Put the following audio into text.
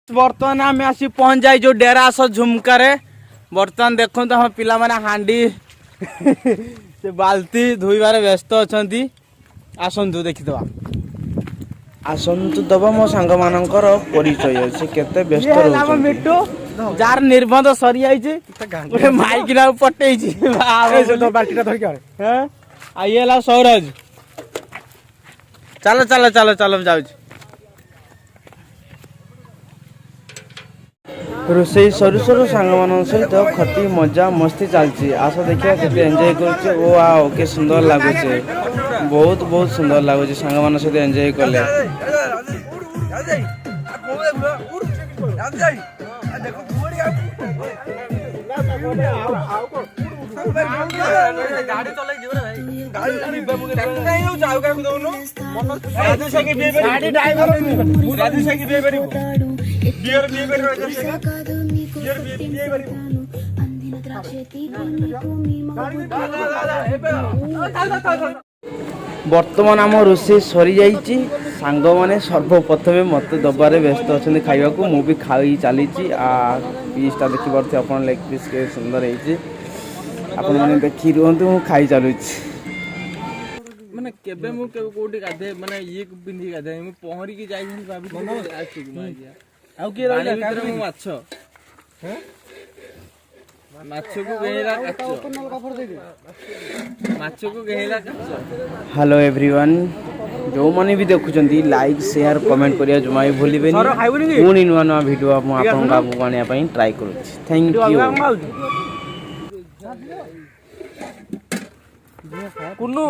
बर्तमान आम आसी पहुंच जाए जो डेरास झुमकार बर्तमान देखो हम पिला माने हांडी से बाल्टी धोइबार व्यस्त अच्छा आसतु देखीदबा आसतु दबा मो सांग मानकर परिचय से केते व्यस्त रहउछन मिट्टू जार निर्बंध सरी आइछि गोटे माइक ना पटेइछि तो बाल्टीटा धरि के हैं आइएला सौरज चलो चलो चलो चलो जाउ रोसई सरू सरू सांग मान सहित खटी मजा मस्ती चलती आस देखिए केते एंजॉय करछे ओ वाओ के सुंदर लागुछे बहुत बहुत सुंदर लागुछे सांग मान सहित एंजॉय करले गाड़ी चलै जिवरे भाई गाड़ी नहीं हो जाऊ का दउनो राजू से के गाड़ी ड्राइवर राजू से के बियर बर्तमान आम रोषे सरी जाइए सांग मैंने सर्वप्रथमे मत दबारे व्यस्त अच्छा खावा को मुझे खाई चली पीसटा देखिए आप लेग पीस के सुंदर है देखी रुहतु मु खाई चलुँ माने केबे मु केबे कोठी गाधे माने ये पिंधी गाधे मु पहरी की जाई भाबी आउ के रहला कारे मु माछ हैं माछ को गेहिला माछ को गेहिला हेलो एवरीवन जो मैंने भी देखुं लाइक शेयर कमेंट करिया जमा भी भूलिबे पुणी नुआ नुआ वीडियो आपको आने ट्राई करूँ थैंक यू कुन्नू